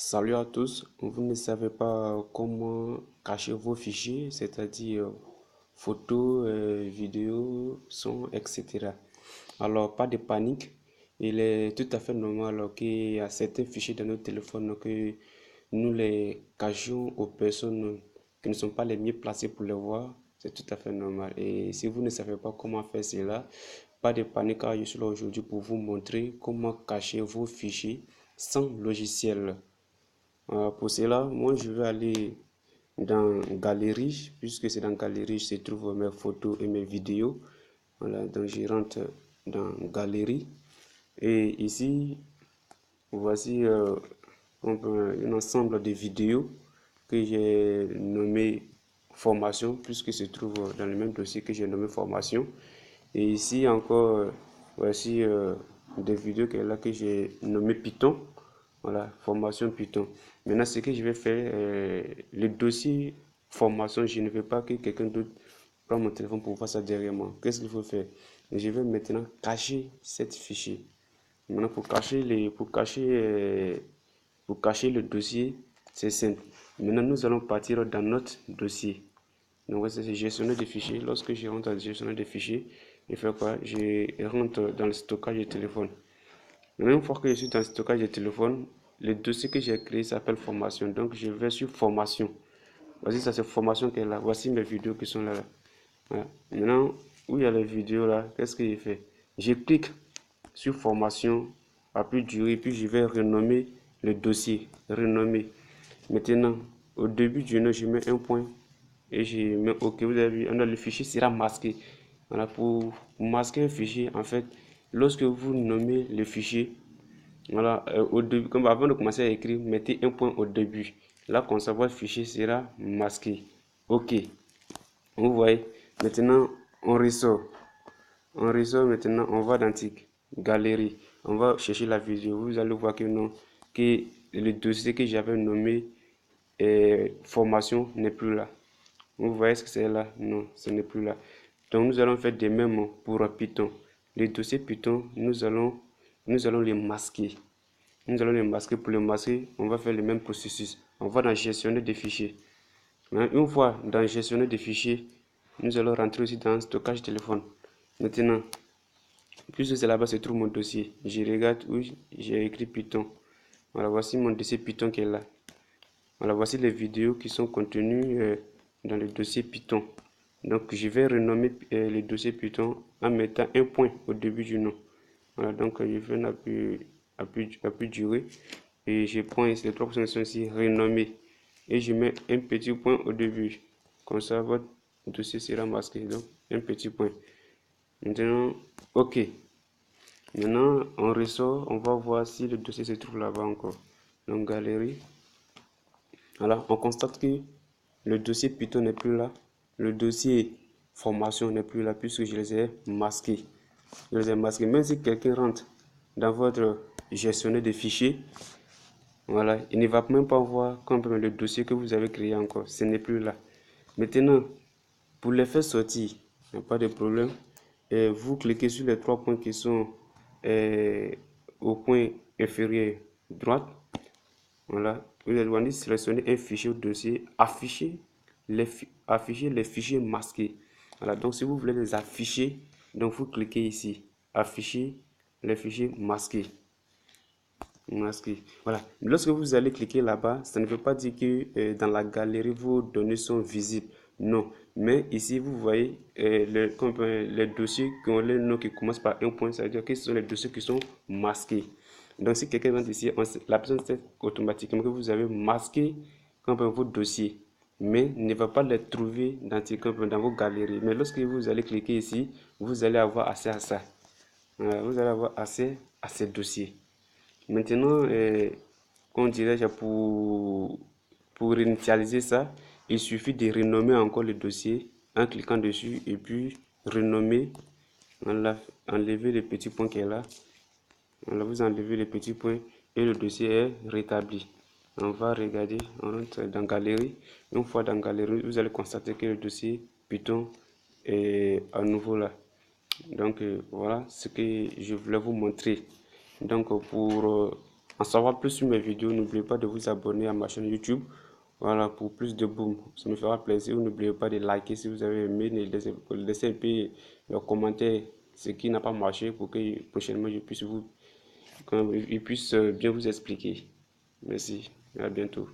Salut à tous, vous ne savez pas comment cacher vos fichiers, c'est-à-dire photos, vidéos, sons, etc. Alors, pas de panique, il est tout à fait normal qu'il y a certains fichiers dans notre téléphone que nous les cachions aux personnes qui ne sont pas les mieux placées pour les voir. C'est tout à fait normal. Et si vous ne savez pas comment faire cela, pas de panique, car je suis là aujourd'hui pour vous montrer comment cacher vos fichiers sans logiciel. Pour cela, moi je vais aller dans Galerie, puisque c'est dans Galerie je trouve mes photos et mes vidéos. Voilà, donc je rentre dans Galerie et ici, voici un ensemble de vidéos que j'ai nommé formation, puisque se trouve dans le même dossier que j'ai nommé formation. Et ici encore, voici des vidéos que j'ai nommé Python. Voilà, formation Python. Maintenant, ce que je vais faire, le dossier formation, je ne veux pas que quelqu'un d'autre prenne mon téléphone pour voir ça derrière moi. Qu'est-ce qu'il faut faire? Je vais maintenant cacher cette fichier. Maintenant, pour cacher le dossier, c'est simple. Maintenant, nous allons partir dans notre dossier. Donc, voici, c'est gestionnaire de fichiers. Lorsque je rentre dans le gestionnaire de fichiers, je fais quoi? Je rentre dans le stockage de téléphone. Maintenant, une fois que je suis dans le stockage de téléphone, le dossier que j'ai créé s'appelle formation. Donc, je vais sur formation. Voici, ça c'est formation qui est là. Voici mes vidéos qui sont là. Voilà. Maintenant, où il y a les vidéos là, qu'est-ce que j'ai fait? Je clique sur formation, appui durée, puis je vais renommer le dossier. Renommer. Maintenant, au début du nom, je mets un point et je mets OK. Vous avez vu, le fichier sera masqué. Voilà, pour masquer un fichier, en fait, lorsque vous nommez le fichier, voilà, au début, comme avant de commencer à écrire, mettez un point au début. Là, comme ça, votre fichier sera masqué. OK. Vous voyez, maintenant, on ressort. On ressort maintenant, on va dans Galerie. On va chercher la vidéo. Vous allez voir que non, que le dossier que j'avais nommé formation n'est plus là. Vous voyez ce que c'est là? Non, ce n'est plus là. Donc nous allons faire des mêmes pour Python. Le dossier Python, nous allons les masquer. Nous allons les masquer. Pour les masquer, on va faire le même processus. On va dans gestionnaire des fichiers. Une fois dans gestionnaire des fichiers, nous allons rentrer aussi dans stockage téléphone. Maintenant, puisque c'est là-bas se trouve mon dossier, je regarde où j'ai écrit Python. Voilà, voici mon dossier Python qui est là. Voilà, voici les vidéos qui sont contenues dans le dossier Python. Donc, je vais renommer le dossier Python en mettant un point au début du nom. Voilà, donc je fais un appui durée et je prends ici les trois options ici, renommer. Et je mets un petit point au début. Comme ça, votre dossier sera masqué. Donc, un petit point. Maintenant, OK. Maintenant, on ressort, on va voir si le dossier se trouve là-bas encore. Donc, galerie. Voilà, on constate que le dossier Python n'est plus là. Le dossier formation n'est plus là puisque je les ai masqués. Je les ai masqués. Même si quelqu'un rentre dans votre gestionnaire de fichiers, voilà, il ne va même pas voir comme le dossier que vous avez créé encore. Ce n'est plus là. Maintenant, pour les faire sortir, il n'y a pas de problème. Et vous cliquez sur les trois points qui sont au point inférieur droite. Voilà, vous allez sélectionner un fichier ou dossier, afficher les fichiers masqués. Voilà, donc si vous voulez les afficher, donc vous cliquez ici, afficher les fichiers masqués. Voilà, lorsque vous allez cliquer là-bas, ça ne veut pas dire que dans la galerie vos données sont visibles. Non, mais ici vous voyez les dossiers qui ont le nom qui commence par un point, ça veut dire que ce sont les dossiers qui sont masqués. Donc si quelqu'un rentre ici, la personne sait automatiquement que vous avez masqué vos dossiers, mais ne va pas les trouver dans vos galeries. Mais lorsque vous allez cliquer ici, vous allez avoir accès à ça. Vous allez avoir accès à ces dossiers. Maintenant, qu'on dirait pour initialiser ça, il suffit de renommer encore le dossier en cliquant dessus et puis renommer, enlever le petit point qui est là. Voilà, vous enlevez le petit point et le dossier est rétabli. On va regarder, on rentre dans Galerie. Une fois dans Galerie, vous allez constater que le dossier Python est à nouveau là. Donc voilà ce que je voulais vous montrer. Donc pour en savoir plus sur mes vidéos, n'oubliez pas de vous abonner à ma chaîne YouTube. Voilà, pour plus de boom, ça me fera plaisir. N'oubliez pas de liker si vous avez aimé, de laisser un peu le commentaire ce qui n'a pas marché pour que prochainement je puisse vous, je puisse bien vous expliquer. Merci, à bientôt.